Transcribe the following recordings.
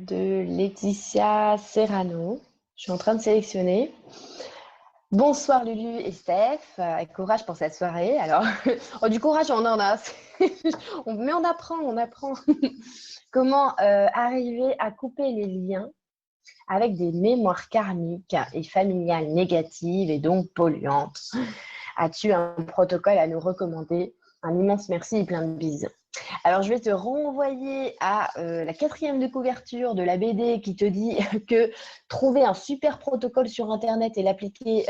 de Laetitia Serrano. Je suis en train de sélectionner. Bonsoir Lulu et Steph. Courage pour cette soirée. Alors, oh, du courage, on en a. Mais on apprend. Comment arriver à couper les liens avec des mémoires karmiques et familiales négatives et donc polluantes. As-tu un protocole à nous recommander? Un immense merci et plein de bisous. Alors, je vais te renvoyer à la 4e de couverture de la BD qui te dit que trouver un super protocole sur Internet et l'appliquer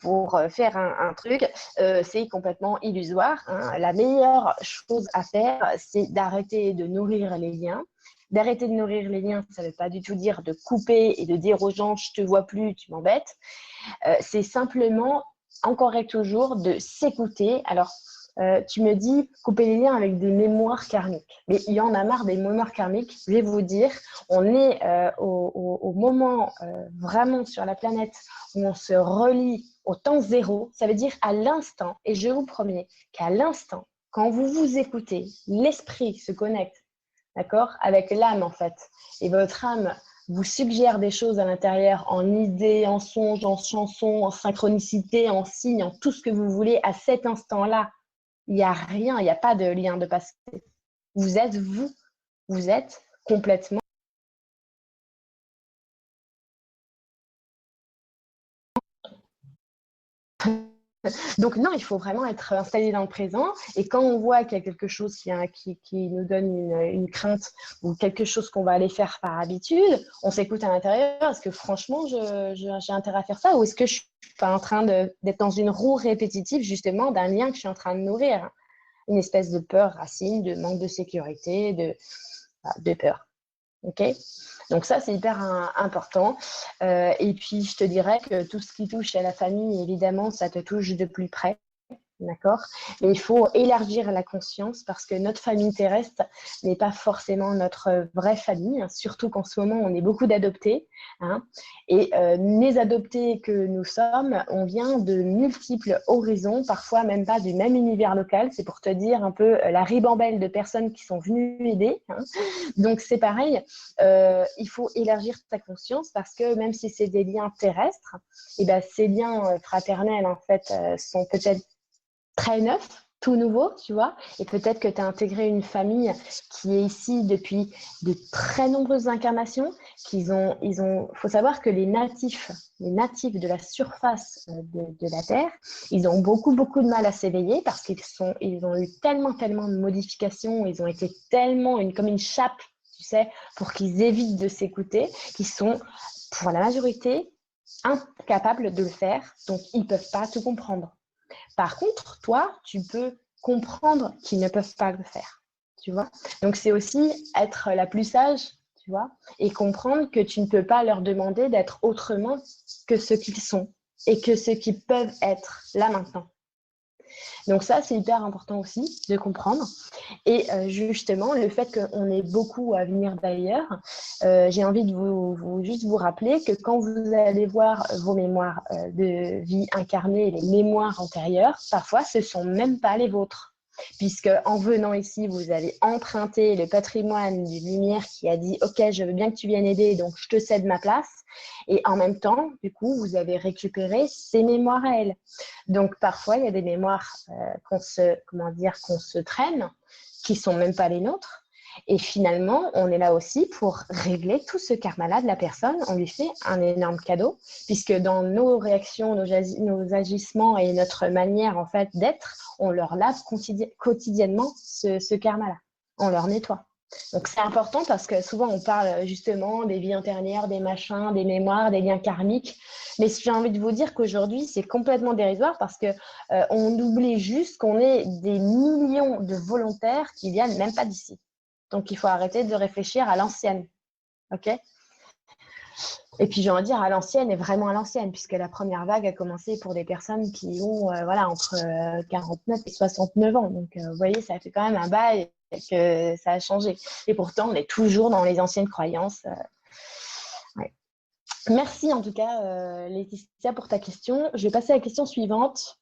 pour faire un truc, c'est complètement illusoire. Hein. La meilleure chose à faire, c'est d'arrêter de nourrir les liens. D'arrêter de nourrir les liens, ça ne veut pas du tout dire de couper et de dire aux gens « je te vois plus, tu m'embêtes ». C'est simplement, encore et toujours, de s'écouter. Alors, tu me dis couper les liens avec des mémoires karmiques. Mais il y en a marre des mémoires karmiques. Je vais vous dire, on est au moment vraiment sur la planète où on se relie au temps zéro. Ça veut dire à l'instant. Et je vous promets qu'à l'instant, quand vous vous écoutez, l'esprit se connecte, d'accord, avec l'âme en fait. Et votre âme vous suggère des choses à l'intérieur en idées, en songes, en chansons, en synchronicité, en signes, en tout ce que vous voulez à cet instant-là. Il n'y a rien, il n'y a pas de lien de passé. Vous êtes vous. Vous êtes complètement. Donc non, il faut vraiment être installé dans le présent. Et quand on voit qu'il y a quelque chose qui nous donne une crainte ou quelque chose qu'on va aller faire par habitude, on s'écoute à l'intérieur. Est-ce que franchement, j'ai intérêt à faire ça? Ou est-ce que je suis pas en train d'être dans une roue répétitive justement d'un lien que je suis en train de nourrir? Une espèce de peur racine, de manque de sécurité, de peur. Ok, donc ça, c'est hyper important. Et puis, je te dirais que tout ce qui touche à la famille, évidemment, ça te touche de plus près. D'accord? Mais il faut élargir la conscience parce que notre famille terrestre n'est pas forcément notre vraie famille, hein, surtout qu'en ce moment, on est beaucoup d'adoptés. Hein, et les adoptés que nous sommes, on vient de multiples horizons, parfois même pas du même univers local. C'est pour te dire un peu la ribambelle de personnes qui sont venues aider. Hein. Donc, c'est pareil, il faut élargir ta conscience parce que même si c'est des liens terrestres, et ben, ces liens fraternels, en fait, sont peut-être très neuf, tout nouveau, tu vois. Et peut-être que tu as intégré une famille qui est ici depuis de très nombreuses incarnations. Faut savoir que les natifs de la surface de la Terre, ils ont beaucoup de mal à s'éveiller parce ils ont eu tellement de modifications, ils ont été tellement comme une chape, tu sais, pour qu'ils évitent de s'écouter, qu'ils sont, pour la majorité, incapables de le faire. Donc, ils ne peuvent pas tout comprendre. Par contre, toi, tu peux comprendre qu'ils ne peuvent pas le faire, tu vois. Donc, c'est aussi être la plus sage, tu vois, et comprendre que tu ne peux pas leur demander d'être autrement que ce qu'ils sont et que ce qu'ils peuvent être là maintenant. Donc ça, c'est hyper important aussi de comprendre. Et justement, le fait qu'on ait beaucoup à venir d'ailleurs, j'ai envie de juste vous rappeler que quand vous allez voir vos mémoires de vie incarnées, les mémoires antérieures, parfois, ce ne sont même pas les vôtres. Puisque en venant ici, vous avez emprunté le patrimoine d'une lumière qui a dit « Ok, je veux bien que tu viennes aider, donc je te cède ma place ». Et en même temps, du coup, vous avez récupéré ses mémoires à elle. Donc, parfois, il y a des mémoires qu'on se traîne, qui sont même pas les nôtres. Et finalement, on est là aussi pour régler tout ce karma-là de la personne. On lui fait un énorme cadeau, puisque dans nos réactions, nos agissements et notre manière en fait d'être, on leur lave quotidiennement ce karma-là. On leur nettoie. Donc c'est important parce que souvent on parle justement des vies antérieures, des machins, des mémoires, des liens karmiques. Mais j'ai envie de vous dire qu'aujourd'hui c'est complètement dérisoire parce que on oublie juste qu'on est des millions de volontaires qui viennent même pas d'ici. Donc il faut arrêter de réfléchir à l'ancienne. Ok ? Et puis j'ai envie de dire à l'ancienne et vraiment à l'ancienne, puisque la première vague a commencé pour des personnes qui ont entre 49 et 69 ans. Donc vous voyez, ça fait quand même un bail que ça a changé. Et pourtant, on est toujours dans les anciennes croyances. Ouais. Merci en tout cas, Laetitia, pour ta question. Je vais passer à la question suivante.